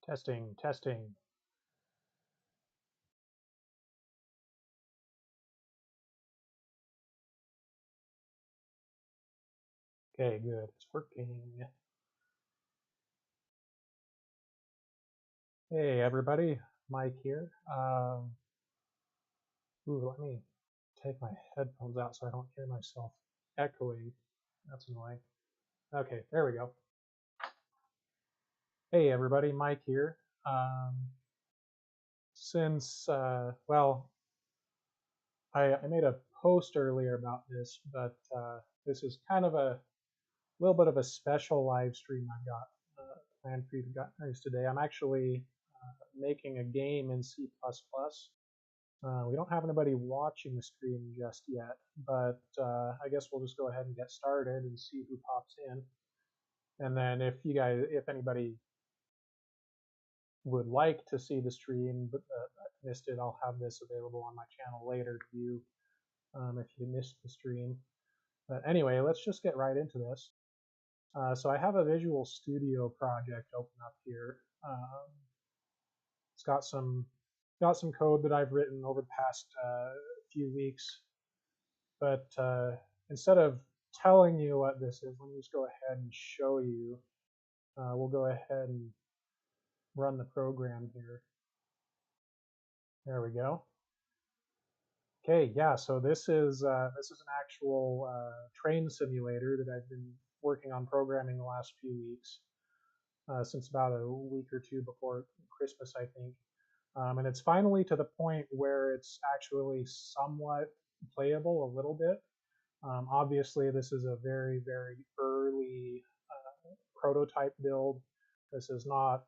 Testing, testing. Okay, good. It's working. Hey, everybody. Mike here. Let me take my headphones out so I don't hear myself echoing. That's annoying. Okay, there we go. Hey, everybody. Mike here. Well, I made a post earlier about this, but this is kind of a little bit of a special live stream I've got planned for you guys today. I'm actually making a game in C++. We don't have anybody watching the stream just yet, but I guess we'll just go ahead and get started and see who pops in. And then if anybody would like to see the stream but missed it, I'll have this available on my channel later to view if you missed the stream. But anyway, let's just get right into this. So I have a Visual Studio project open up here. It's got some code that I've written over the past few weeks. But instead of telling you what this is, let me just go ahead and show you. We'll go ahead and run the program here. There we go. Okay, yeah. So this is an actual train simulator that I've been working on programming the last few weeks, since about a week or two before Christmas, I think. And it's finally to the point where it's actually somewhat playable a little bit. Obviously, this is a very, very early prototype build. This is not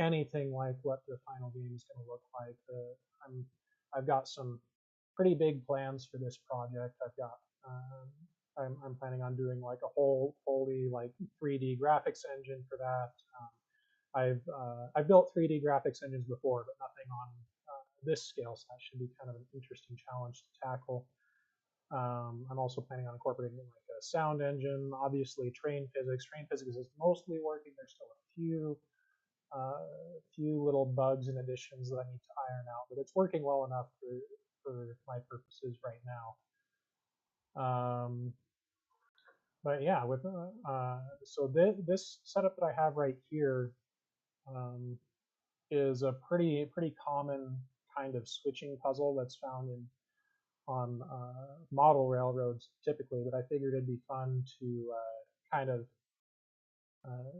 anything like what the final game is going to look like. I've got some pretty big plans for this project. I'm planning on doing like a fully like 3D graphics engine for that. I've built 3D graphics engines before, but nothing on this scale, so that should be kind of an interesting challenge to tackle. I'm also planning on incorporating like a sound engine, obviously train physics. Train physics is mostly working. There's still a few little bugs and additions that I need to iron out, but it's working well enough for my purposes right now. But yeah, so this setup that I have right here um, is a pretty common kind of switching puzzle that's found in on model railroads typically, but I figured it'd be fun to kind of uh,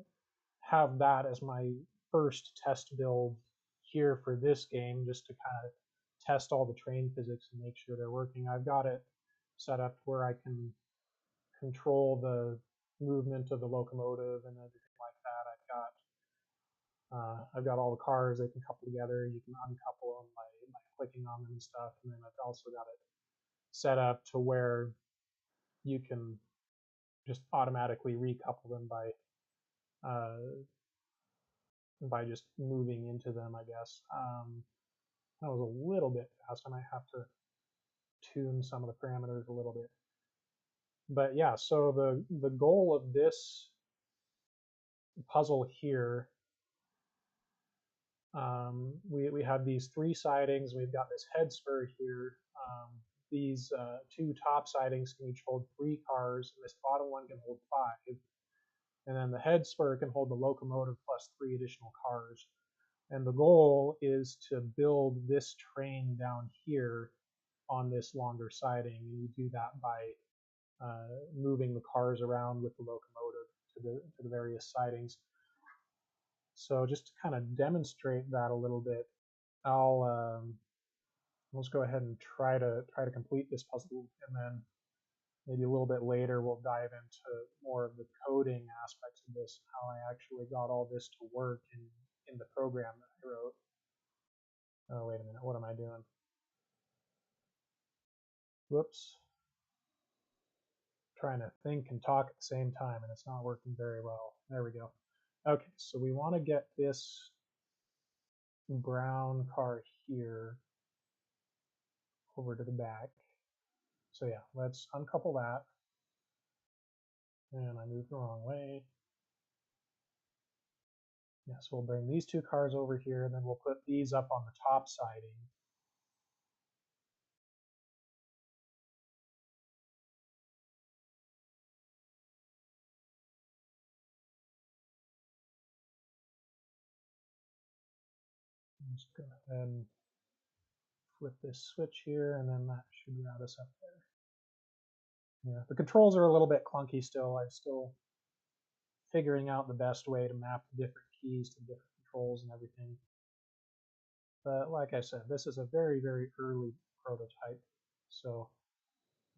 have that as my first test build here for this game, just to kind of test all the train physics and make sure they're working. I've got it set up where I can control the movement of the locomotive and everything like that. I've got all the cars they can couple together. You can uncouple them by clicking on them and stuff. And then I've also got it set up to where you can just automatically recouple them uh, by just moving into them, I guess. That was a little bit fast. I might have to tune some of the parameters a little bit. But yeah, so the goal of this puzzle here, we have these three sidings. We've got this head spur here. These two top sidings can each hold 3 cars, and this bottom one can hold 5. And then the head spur can hold the locomotive plus 3 additional cars. And the goal is to build this train down here on this longer siding, and you do that by moving the cars around with the locomotive to the various sidings. So just to kind of demonstrate that a little bit, let's go ahead and try to complete this puzzle, and then maybe a little bit later we'll dive into more of the coding aspects of this, how I actually got all this to work in the program that I wrote. Oh, wait a minute, what am I doing? Whoops. Trying to think and talk at the same time, and it's not working very well. There we go. Okay, so we want to get this brown car here over to the back. So yeah, let's uncouple that. And I moved the wrong way. Yes, we'll bring these two cars over here, and then we'll put these up on the top siding. Just go ahead and flip this switch here, and then that should route us up there. Yeah, the controls are a little bit clunky still. I'm still figuring out the best way to map the different keys to different controls and everything. But like I said, this is a very, very early prototype, so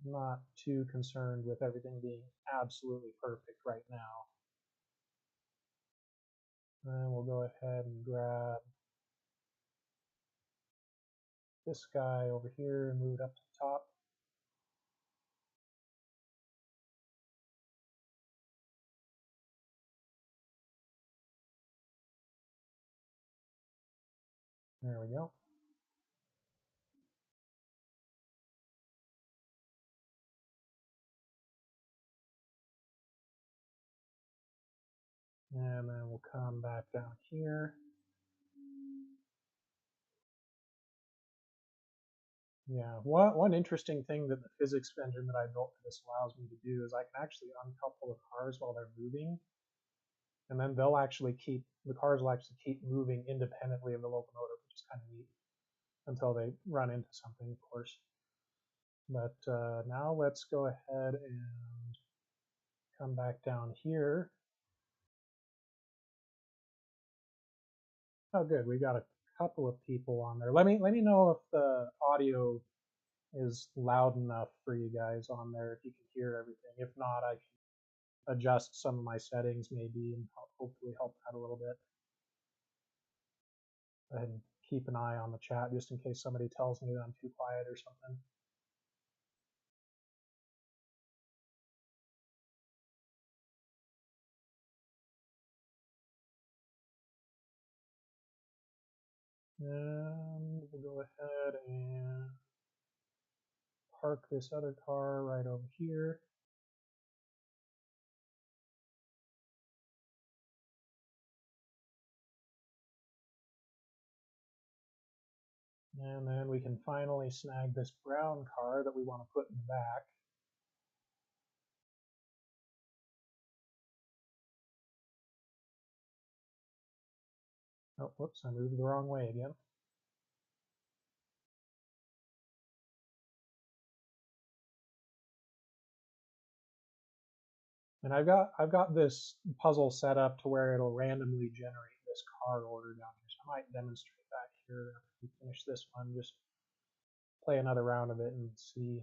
I'm not too concerned with everything being absolutely perfect right now. And we'll go ahead and grab this guy over here and move it up to the top. There we go. And then we'll come back down here. Yeah, one interesting thing that the physics engine that I built for this allows me to do is I can actually uncouple the cars while they're moving, and then the cars will actually keep moving independently of the locomotive, which is kind of neat, until they run into something, of course. But now let's go ahead and come back down here. Oh, good, we got a couple of people on there. Let me know if the audio is loud enough for you guys on there, if you can hear everything. If not, I can adjust some of my settings maybe and hopefully help out a little bit. Go ahead and keep an eye on the chat just in case somebody tells me that I'm too quiet or something. And we'll go ahead and park this other car right over here. And then we can finally snag this brown car that we want to put in the back. Oh, whoops, I moved the wrong way again. And I've got this puzzle set up to where it'll randomly generate this car order down here. So I might demonstrate that here after we finish this one. Just play another round of it and see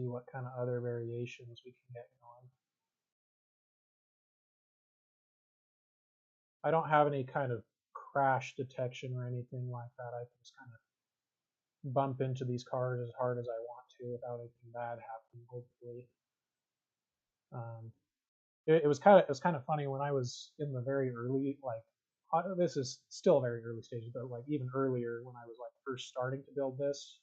what kind of other variations we can get going. I don't have any kind of crash detection or anything like that. I can just kind of bump into these cars as hard as I want to without anything bad happening, hopefully. Um, it was kind of funny when I was in the very early, like, this is still very early stages, but like even earlier when I was like first starting to build this,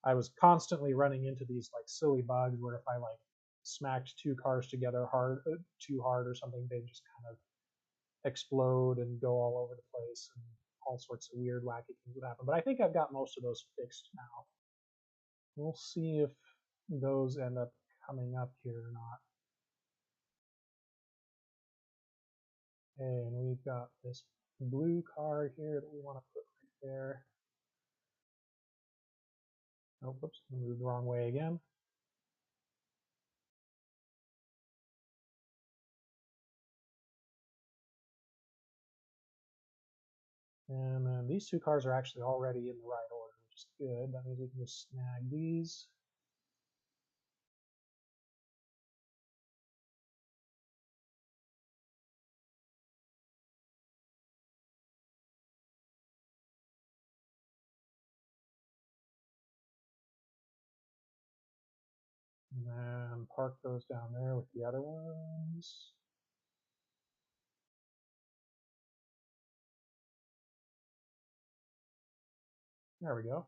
I was constantly running into these like silly bugs where if I like smacked two cars together too hard or something, they just kind of explode and go all over the place, and all sorts of weird wacky things would happen. But I think I've got most of those fixed now. We'll see if those end up coming up here or not. Okay, and we've got this blue car here that we want to put right there. Oh, whoops, I moved the wrong way again. And then these two cars are actually already in the right order, which is good. That means we can just snag these. And then park those down there with the other ones. There we go.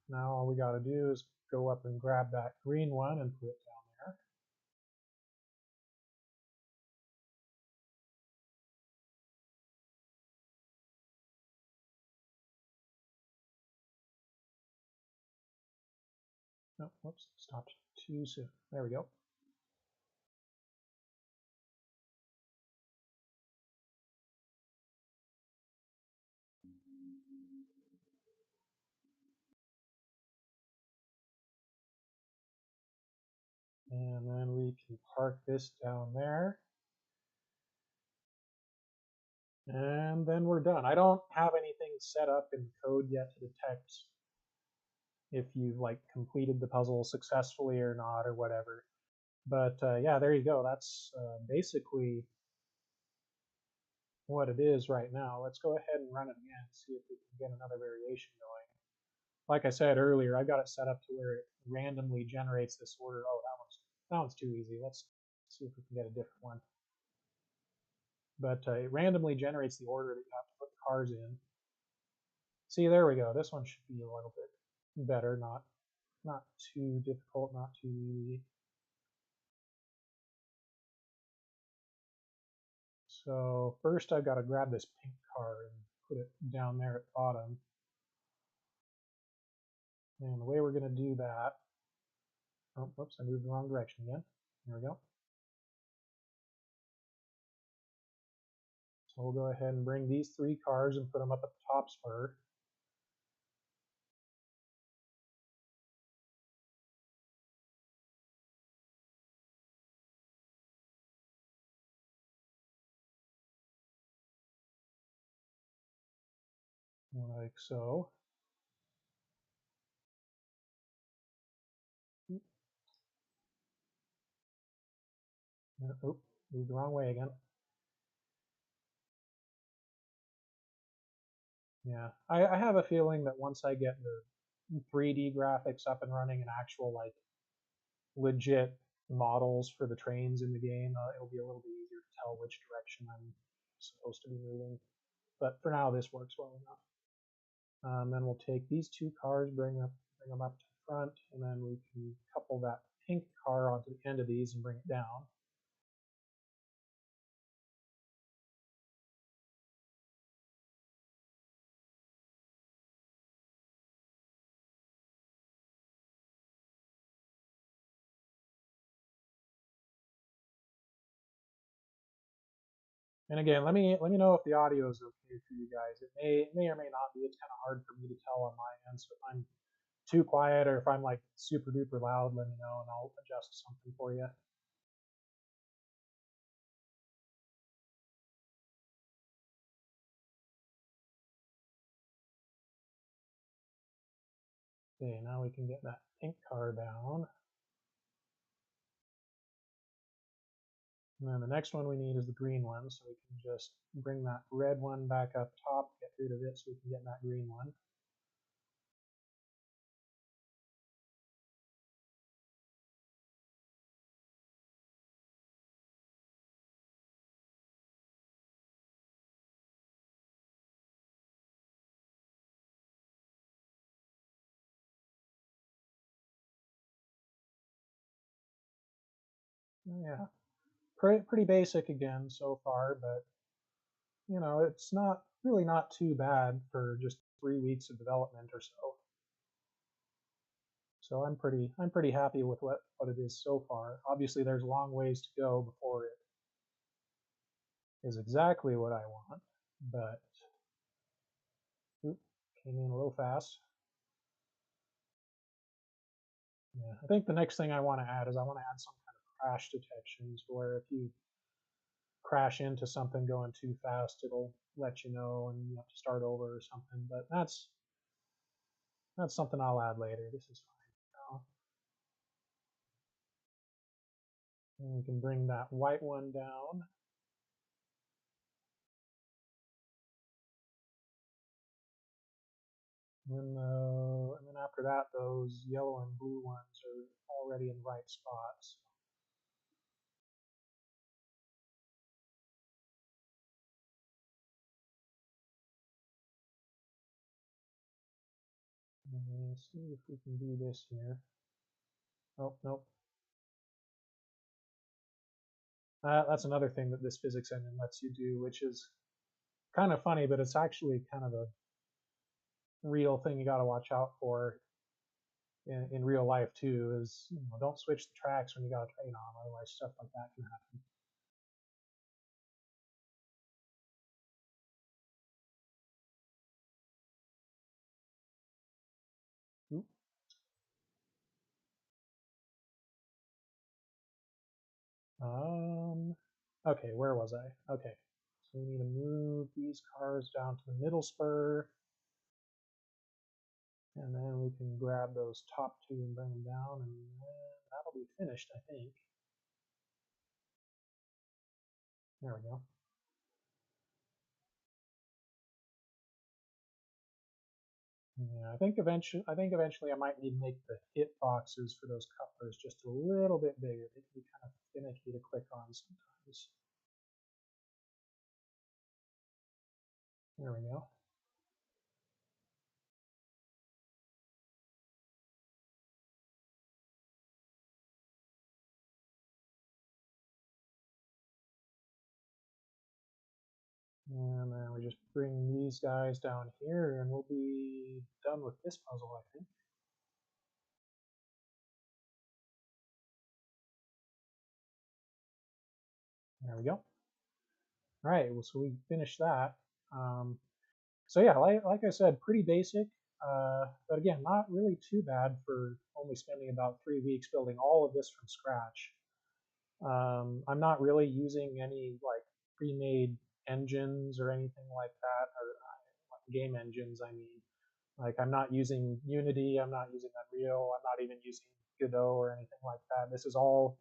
Now all we got to do is go up and grab that green one and put it down there. Oh, whoops, stopped too soon. There we go. And then we can park this down there. And then we're done. I don't have anything set up in code yet to detect if you've like completed the puzzle successfully or not or whatever. But yeah, there you go. That's basically what it is right now. Let's go ahead and run it again, see if we can get another variation going. Like I said earlier, I've got it set up to where it randomly generates this order. Oh, that one's too easy. Let's see if we can get a different one. But it randomly generates the order that you have to put the cars in. See, there we go. This one should be a little bit better, not too difficult, not too easy. So first I've got to grab this pink car and put it down there at the bottom. And the way we're going to do that, oh, whoops, I moved the wrong direction again. There we go. So we'll go ahead and bring these 3 cars and put them up at the top spur. Like so. Oh, moved the wrong way again. Yeah, I have a feeling that once I get the 3D graphics up and running and actual like legit models for the trains in the game, it'll be a little bit easier to tell which direction I'm supposed to be moving. But for now, this works well enough. Then we'll take these 2 cars, bring them up to the front, and then we can couple that pink car onto the end of these and bring it down. And again, let me know if the audio is okay for you guys. It may or may not be. It's kind of hard for me to tell on my end. So if I'm too quiet or if I'm like super duper loud, let me know and I'll adjust something for you. Okay, now we can get that pink car down. And then the next one we need is the green one, so we can just bring that red one back up top, get rid of it so we can get that green one. Yeah, pretty basic again so far, but you know, it's not too bad for just 3 weeks of development or so. So I'm pretty happy with what it is so far. Obviously, there's a long ways to go before it is exactly what I want, but oop, came in a little fast. Yeah, I think the next thing I want to add is I want to add some kind of crash detections where if you crash into something going too fast, it'll let you know and you have to start over or something. But that's something I'll add later. This is fine now. And we can bring that white one down. And then after that, those yellow and blue ones are already in the right spots. Let's see if we can do this here. Oh, nope. That's another thing that this physics engine lets you do, which is kind of funny, but it's actually kind of a real thing you got to watch out for. in real life too is, don't switch the tracks when you got a train on, otherwise stuff like that can happen. Oop. Okay, where was I? Okay, so we need to move these cars down to the middle spur, and then we can grab those top two and bring them down, and that'll be finished, I think. There we go. Yeah, I think eventually I might need to make the hit boxes for those couplers just a little bit bigger. They can be kind of finicky to click on sometimes. There we go. And then we just bring these guys down here and we'll be done with this puzzle, I think. There we go. All right, well, so we finished that. Um, so yeah, like I said, pretty basic, but again, not really too bad for only spending about 3 weeks building all of this from scratch. I'm not really using any like pre-made engines or anything like that, or like game engines. I mean, like I'm not using Unity, I'm not using Unreal, I'm not even using Godot or anything like that. This is all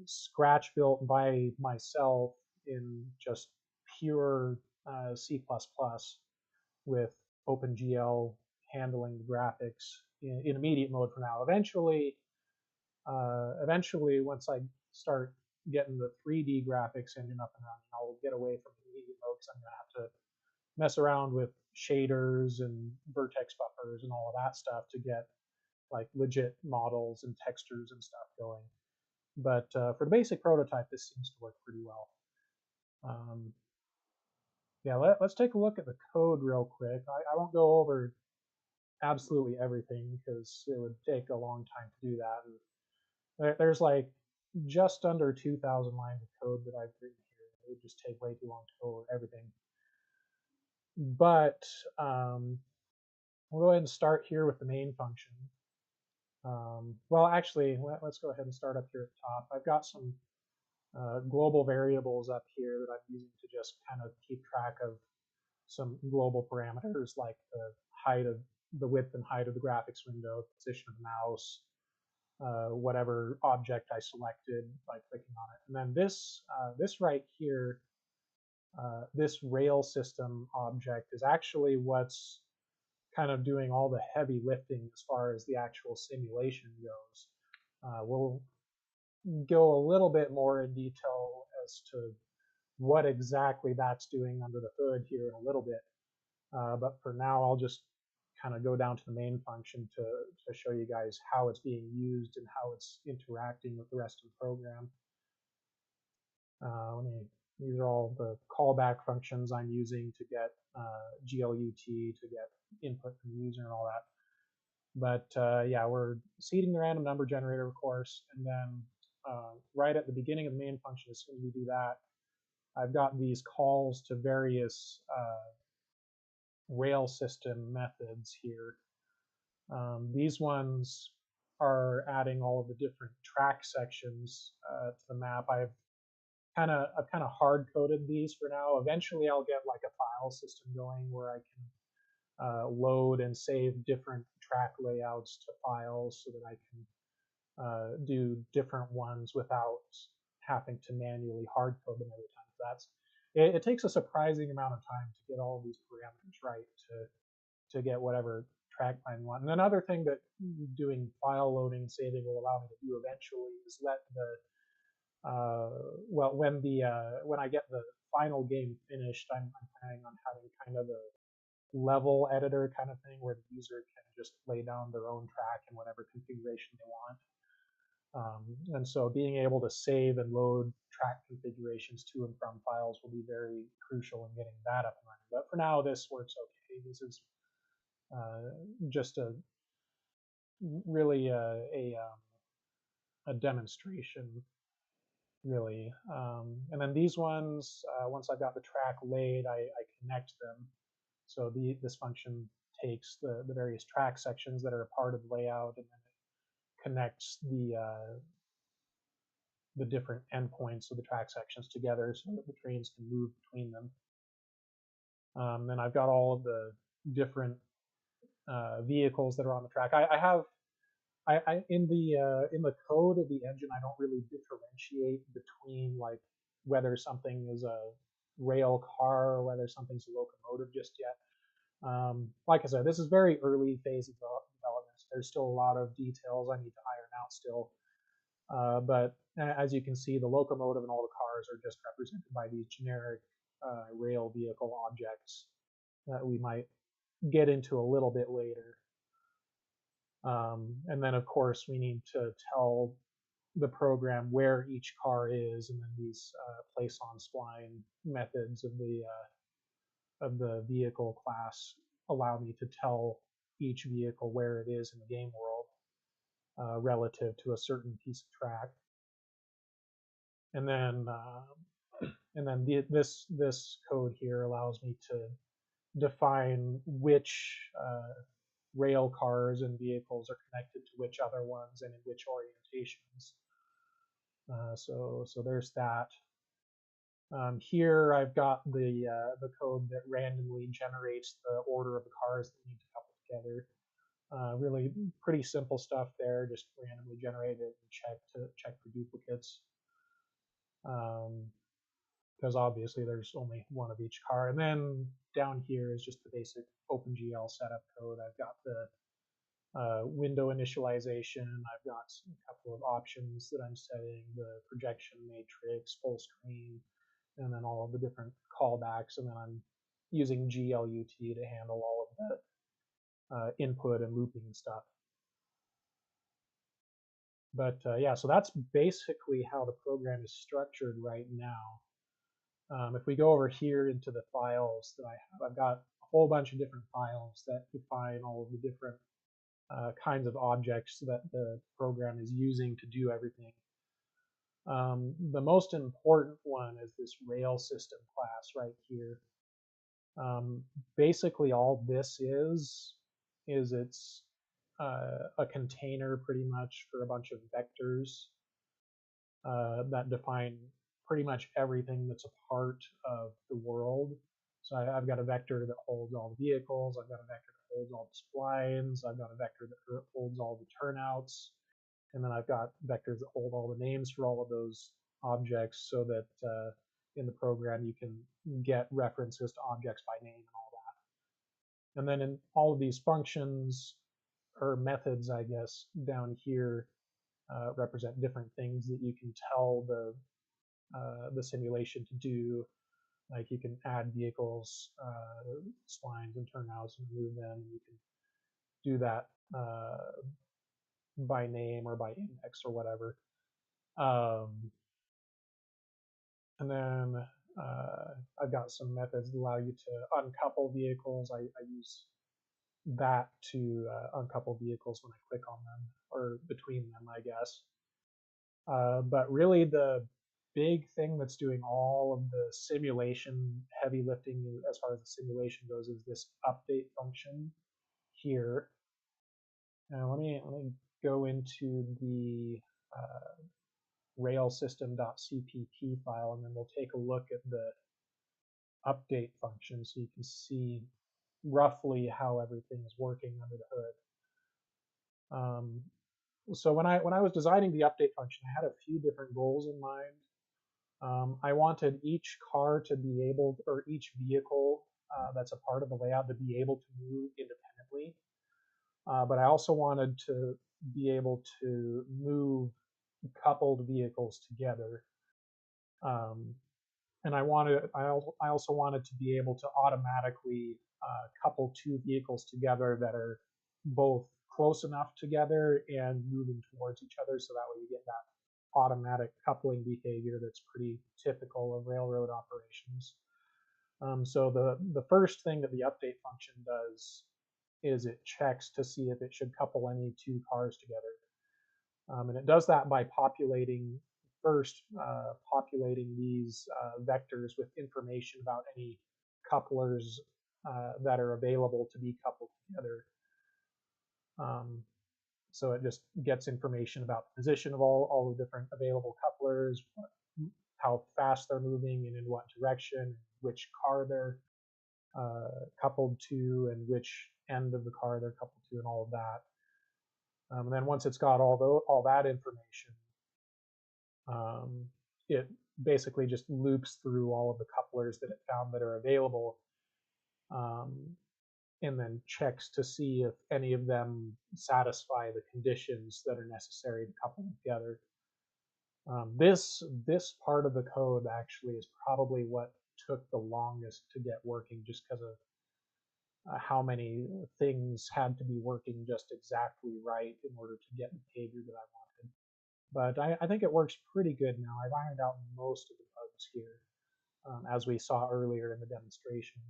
scratch built by myself in just pure C++ with OpenGL handling the graphics in immediate mode for now. Eventually, once I start getting the 3D graphics engine up and running, I'll get away from immediate mode because I'm going to have to mess around with shaders and vertex buffers and all of that stuff to get like legit models and textures and stuff going. But for the basic prototype, this seems to work pretty well. Um, yeah, let's take a look at the code real quick. I won't go over absolutely everything because it would take a long time to do that. And there's like just under 2,000 lines of code that I've written here. It would just take way too long to go over everything. But we'll go ahead and start here with the main function. Well, actually, let's go ahead and start up here at the top. I've got some global variables up here that I'm using to just kind of keep track of some global parameters like the width and height of the graphics window, position of the mouse, whatever object I selected by clicking on it. And then this right here, this rail system object is actually what's kind of doing all the heavy lifting as far as the actual simulation goes. We'll go a little bit more in detail as to what exactly that's doing under the hood here in a little bit. But for now, I'll just kind of go down to the main function to show you guys how it's being used and how it's interacting with the rest of the program. These are all the callback functions I'm using to get GLUT, to get input from the user and all that. But yeah, we're seeding the random number generator, of course, and then right at the beginning of the main function, as soon as we do that, I've got these calls to various rail system methods here. These ones are adding all of the different track sections to the map. I've kind of hard coded these for now. Eventually, I'll get like a file system going where I can load and save different track layouts to files so that I can do different ones without having to manually hard code them every time. It takes a surprising amount of time to get all of these parameters right to get whatever track plan you want. And another thing that doing file loading and saving will allow me to do eventually is let the well, when I get the final game finished, I'm planning on having kind of a level editor kind of thing where the user can just lay down their own track in whatever configuration they want. And so being able to save and load track configurations to and from files will be very crucial in getting that up and running. But for now, this works okay. This is just really a demonstration, really. And then these ones, once I've got the track laid, I connect them. So this function takes the various track sections that are a part of the layout, and then it connects the different endpoints of the track sections together so that the trains can move between them. Then I've got all of the different vehicles that are on the track. I have in the code of the engine, I don't really differentiate between like whether something is a rail car or whether something's a locomotive just yet. Like I said, this is very early phase of development. There's still a lot of details I need to iron out still. But as you can see, the locomotive and all the cars are just represented by these generic rail vehicle objects that we might get into a little bit later. And then, of course, we need to tell the program where each car is, and then these place on spline methods of the vehicle class allow me to tell each vehicle where it is in the game world relative to a certain piece of track. And then this code here allows me to define which rail cars and vehicles are connected to which other ones and in which orientations. So there's that. Here I've got the code that randomly generates the order of the cars that need to couple together. Really pretty simple stuff there, just randomly generated and check for duplicates. Because obviously there's only one of each car. And then down here is just the basic OpenGL setup code. I've got the window initialization. I've got a couple of options that I'm setting, the projection matrix, full screen, and then all of the different callbacks. And then I'm using GLUT to handle all of the input and looping and stuff. But yeah, so that's basically how the program is structured right now. If we go over here into the files that I have, I've got a whole bunch of different files that define all of the different kinds of objects that the program is using to do everything. The most important one is this rail system class right here. Basically, all this is it's a container pretty much for a bunch of vectors that define pretty much everything that's a part of the world. So I've got a vector that holds all the vehicles. I've got a vector that holds all the splines. I've got a vector that holds all the turnouts. And then I've got vectors that hold all the names for all of those objects so that in the program you can get references to objects by name and all that. And then in all of these functions or methods, I guess, down here represent different things that you can tell the simulation to do. Like you can add vehicles, splines, and turnouts and move them. You can do that by name or by index or whatever. And then I've got some methods that allow you to uncouple vehicles. I use that to uncouple vehicles when I click on them or between them, I guess. But really the big thing that's doing all of the simulation heavy lifting as far as the simulation goes is this update function here. Now let me go into the rail system.cpp file, and then we'll take a look at the update function so you can see roughly how everything is working under the hood. So when I was designing the update function, I had a few different goals in mind. I wanted each car to be able, or each vehicle that's a part of the layout to be able to move independently. But I also wanted to be able to move coupled vehicles together. And I also wanted to be able to automatically couple two vehicles together that are both close enough together and moving towards each other, so that way you get that automatic coupling behavior that's pretty typical of railroad operations. So the first thing that the update function does is it checks to see if it should couple any two cars together. And it does that by populating these vectors with information about any couplers that are available to be coupled together. Um, so it just gets information about the position of all the different available couplers, how fast they're moving and in what direction, which car they're coupled to, and which end of the car they're coupled to, and all of that. And then once it's got all that information, it basically just loops through all of the couplers that it found that are available, um, and then checks to see if any of them satisfy the conditions that are necessary to couple them together. This part of the code actually is probably what took the longest to get working, just because of how many things had to be working just exactly right in order to get the behavior that I wanted. But I think it works pretty good now. I've ironed out most of the bugs here, as we saw earlier in the demonstration.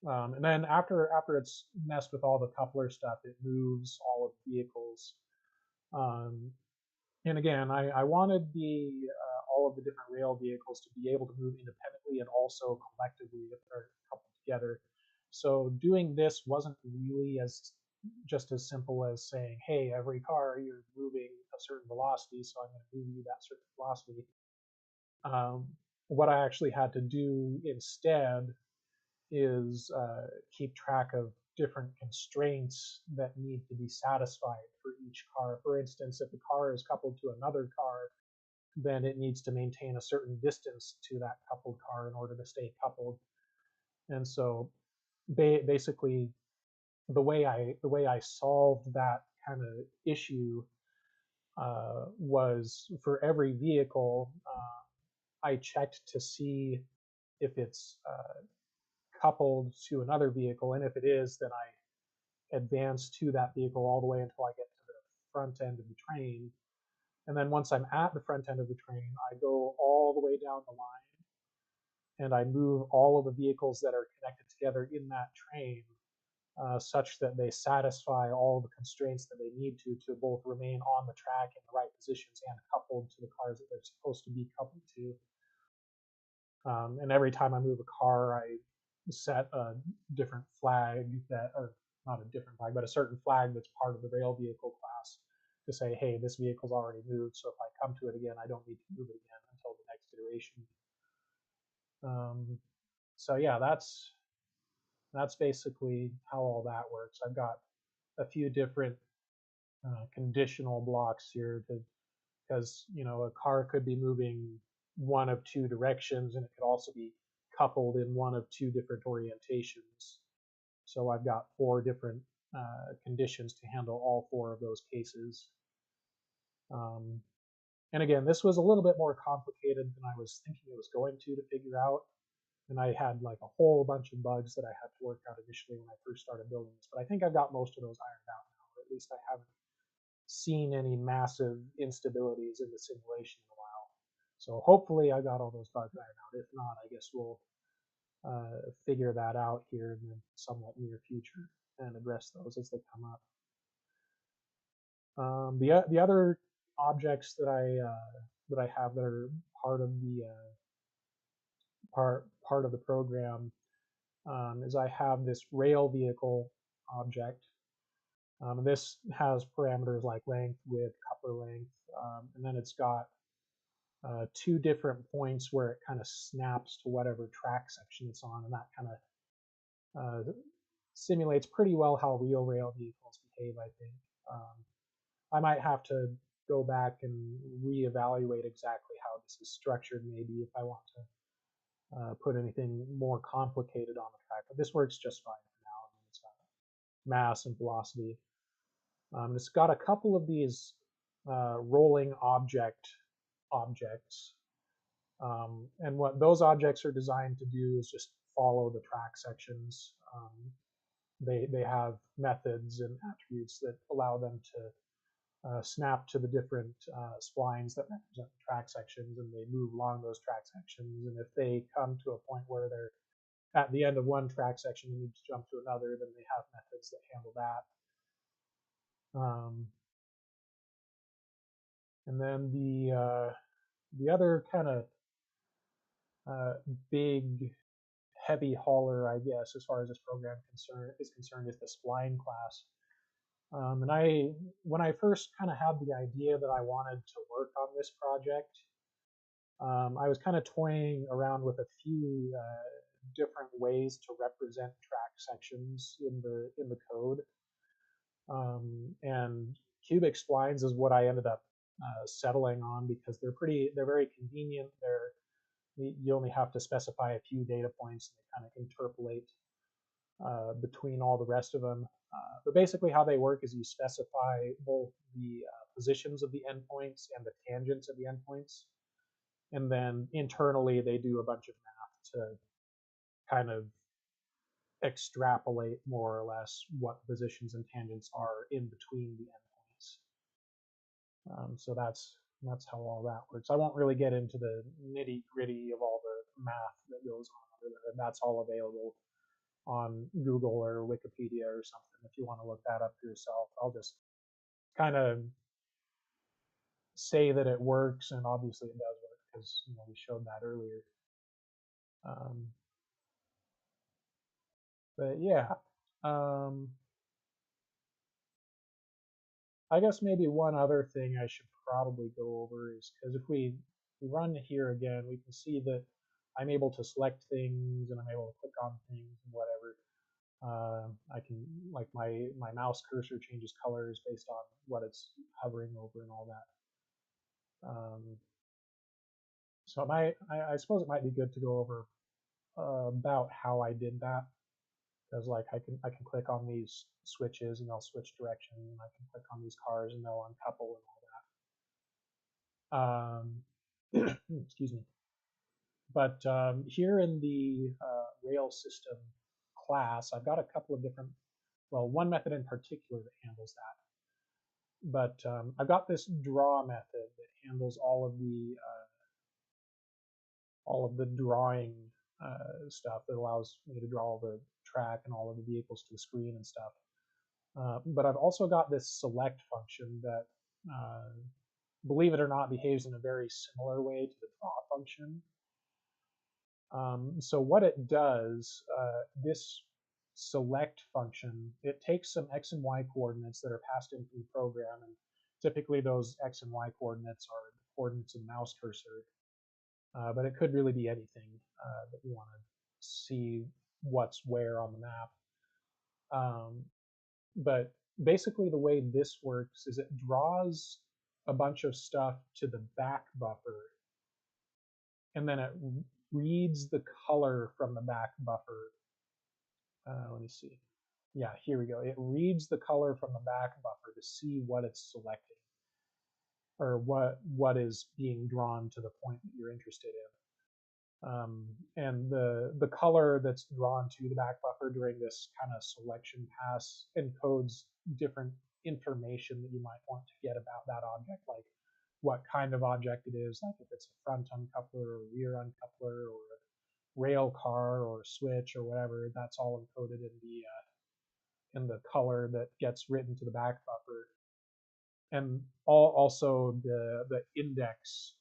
And then after it's messed with all the coupler stuff, it moves all of the vehicles. Um, and again, I wanted all of the different rail vehicles to be able to move independently and also collectively if they're coupled together. So doing this wasn't really just as simple as saying, hey, every car, you're moving a certain velocity, so I'm going to move you that certain velocity. What I actually had to do instead is keep track of different constraints that need to be satisfied for each car. For instance, if the car is coupled to another car, then it needs to maintain a certain distance to that coupled car in order to stay coupled. And so basically the way I solved that kind of issue was for every vehicle, I checked to see if it's coupled to another vehicle, and if it is, then I advance to that vehicle all the way until I get to the front end of the train. And then once I'm at the front end of the train, I go all the way down the line and I move all of the vehicles that are connected together in that train such that they satisfy all the constraints that they need to both remain on the track in the right positions and coupled to the cars that they're supposed to be coupled to. And every time I move a car, I set a different flag that, or not a different flag, but a certain flag that's part of the rail vehicle class to say, hey, this vehicle's already moved, so if I come to it again, I don't need to move it again until the next iteration. So yeah, that's basically how all that works. I've got a few different conditional blocks here because a car could be moving one of two directions, and it could also be coupled in one of two different orientations. So I've got four different conditions to handle all four of those cases. Um, and again, this was a little bit more complicated than I was thinking it was going to figure out. And I had like a whole bunch of bugs that I had to work out initially when I first started building this. But I think I've got most of those ironed out now, or at least I haven't seen any massive instabilities in the simulation in a while. So hopefully I got all those bugs ironed out. If not, I guess we'll figure that out here in the somewhat near future and address those as they come up. The other objects that I have that are part of the part of the program is I have this rail vehicle object. This has parameters like length, width, coupler length, and then it's got two different points where it kind of snaps to whatever track section it's on, and that kind of simulates pretty well how real rail vehicles behave, I think. I might have to go back and reevaluate exactly how this is structured, maybe if I want to put anything more complicated on the track. But this works just fine for now. I mean, it's got mass and velocity. It's got a couple of these rolling objects. And what those objects are designed to do is just follow the track sections. They have methods and attributes that allow them to snap to the different splines that represent the track sections, and they move along those track sections. And if they come to a point where they're at the end of one track section you need to jump to another, then they have methods that handle that. And then the other kind of big heavy hauler, I guess, as far as this program is concerned, is the spline class. And when I first kind of had the idea that I wanted to work on this project, I was kind of toying around with a few different ways to represent track sections in the code. And cubic splines is what I ended up settling on because they're very convenient. You only have to specify a few data points and they kind of interpolate between all the rest of them. But basically how they work is you specify both the positions of the endpoints and the tangents of the endpoints. And then internally they do a bunch of math to kind of extrapolate more or less what positions and tangents are in between the endpoints. So that's how all that works. I won't really get into the nitty gritty of all the math that goes on over there, and that's all available on Google or Wikipedia or something if you want to look that up for yourself. I'll just kind of say that it works, and obviously it does work because we showed that earlier. Um, but yeah, I guess maybe one other thing I should probably go over is because if we run here again, we can see that I'm able to select things and I'm able to click on things and whatever. I can, like, my mouse cursor changes colors based on what it's hovering over and all that. So I suppose it might be good to go over about how I did that, because like I can click on these switches and they'll switch direction, and I can click on these cars and they'll uncouple and all that. Excuse me. But here in the rail system class, I've got a couple of different, well, one method in particular that handles that. But I've got this draw method that handles all of the drawing stuff that allows me to draw all the track and all of the vehicles to the screen and stuff. But I've also got this select function that, believe it or not, behaves in a very similar way to the draw function. So what it does, this select function, it takes some x and y coordinates that are passed into the program, and typically those x and y coordinates are the coordinates of the mouse cursor, but it could really be anything that you want to see what's where on the map. But basically the way this works is it draws a bunch of stuff to the back buffer, and then it reads the color from the back buffer. Let me see. Yeah, here we go. It reads the color from the back buffer to see what it's selecting, or what is being drawn to the point that you're interested in. And the color that's drawn to the back buffer during this kind of selection pass encodes different information that you might want to get about that object, like what kind of object it is, like if it's a front uncoupler or a rear uncoupler or a rail car or a switch or whatever. That's all encoded in the color that gets written to the back buffer, and also the index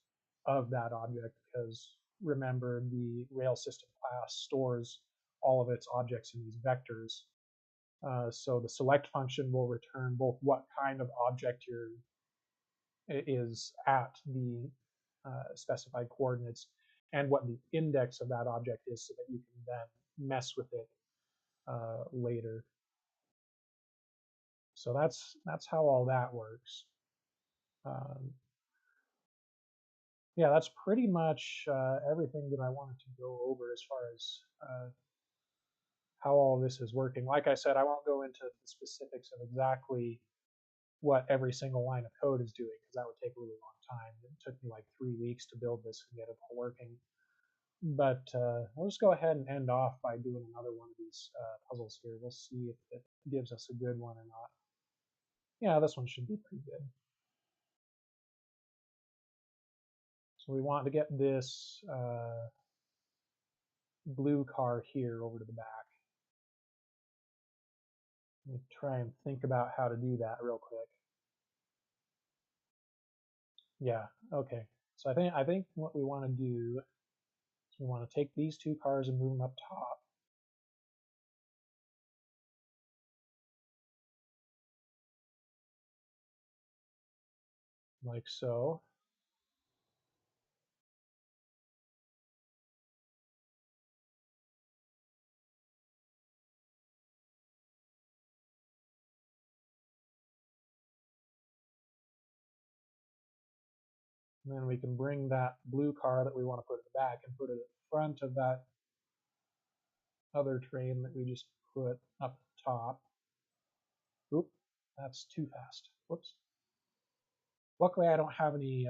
of that object, because remember the rail system class stores all of its objects in these vectors. So the select function will return both what kind of object is at the specified coordinates and what the index of that object is, so that you can then mess with it later. So that's how all that works. Um, yeah, that's pretty much everything that I wanted to go over as far as how all this is working. Like I said, I won't go into the specifics of exactly what every single line of code is doing, because that would take a really long time. It took me like 3 weeks to build this and get it all working. But we'll just go ahead and end off by doing another one of these puzzles here. We'll see if it gives us a good one or not. Yeah, this one should be pretty good. So we want to get this blue car here over to the back. Let me try and think about how to do that real quick. Yeah, okay. So I think what we want to do is we want to take these two cars and move them up top. Like so. And then we can bring that blue car that we want to put in the back and put it in front of that other train that we just put up top. Oop, that's too fast. Whoops. Luckily, I don't have any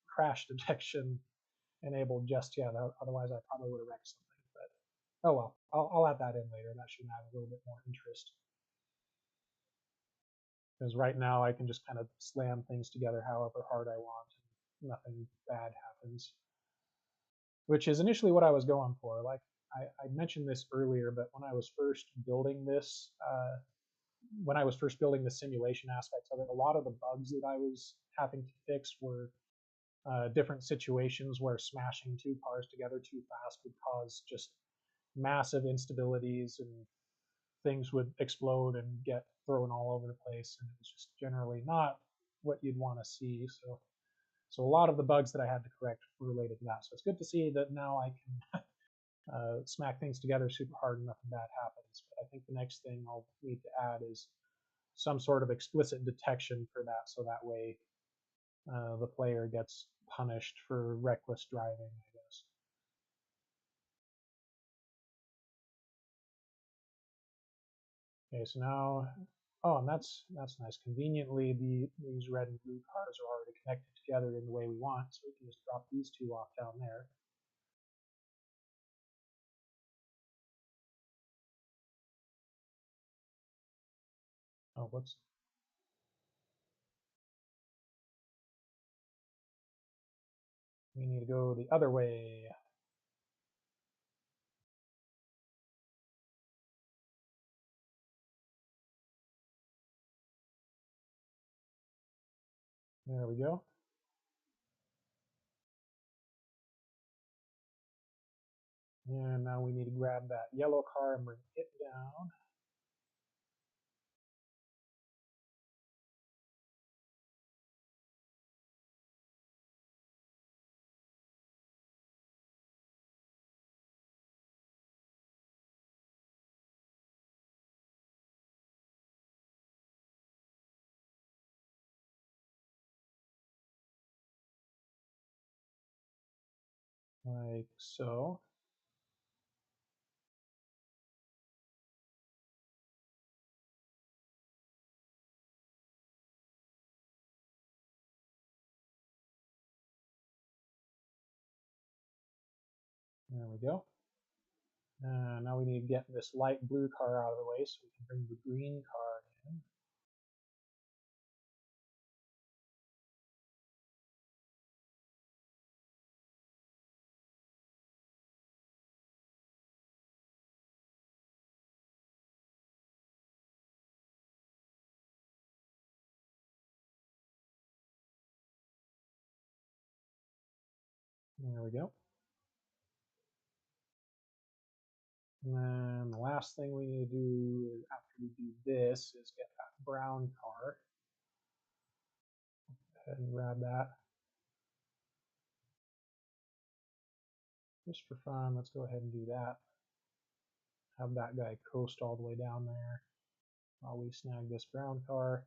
crash detection enabled just yet. Otherwise, I probably would have wrecked something. But oh well, I'll add that in later. That should add a little bit more interest. Because right now I can just kind of slam things together however hard I want, and nothing bad happens. Which is initially what I was going for. Like I mentioned this earlier, but when I was first building this, when I was first building the simulation aspects of it, a lot of the bugs that I was having to fix were different situations where smashing two cars together too fast would cause just massive instabilities and things would explode and get thrown all over the place, and it was just generally not what you'd want to see. So a lot of the bugs that I had to correct were related to that. So it's good to see that now I can smack things together super hard and nothing bad happens. But I think the next thing I'll need to add is some sort of explicit detection for that, so that way the player gets punished for reckless driving, I guess. Okay, so now, oh, and that's nice. Conveniently, these red and blue cars are already connected together in the way we want, so we can just drop these two off down there. Oh, whoops. We need to go the other way. There we go. And now we need to grab that yellow car and bring it down. Like so. There we go. Now we need to get this light blue car out of the way so we can bring the green car in. There we go. And then the last thing we need to do is after we do this is get that brown car. Go ahead and grab that. Just for fun, let's go ahead and do that. Have that guy coast all the way down there while we snag this brown car.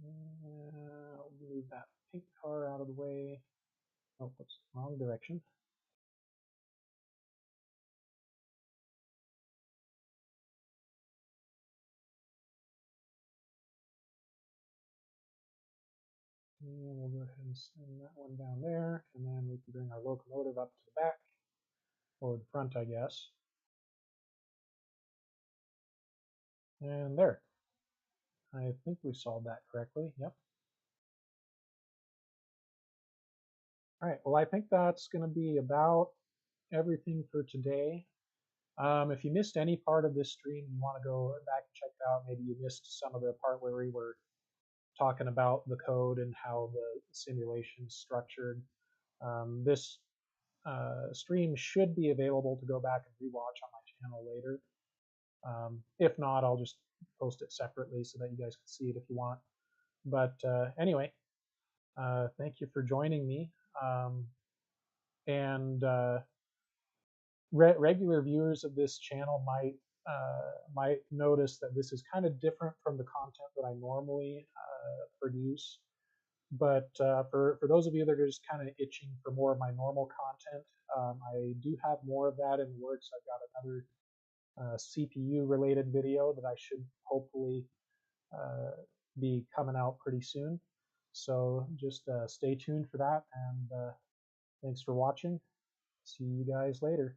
I'll move that pink car out of the way. Oh, whoops, wrong direction. And we'll go ahead and send that one down there, and then we can bring our locomotive up to the back, or the front, I guess. And there. I think we solved that correctly. Yep. All right, well, I think that's going to be about everything for today. If you missed any part of this stream, you want to go back and check it out. Maybe you missed some of the part where we were talking about the code and how the simulation is structured. This stream should be available to go back and rewatch on my channel later. If not, I'll just post it separately so that you guys can see it if you want. But anyway, thank you for joining me. And regular viewers of this channel might notice that this is kind of different from the content that I normally produce. But for those of you that are just kind of itching for more of my normal content, I do have more of that in the works. I've got another CPU related video that I should hopefully be coming out pretty soon. So just stay tuned for that, and thanks for watching. See you guys later.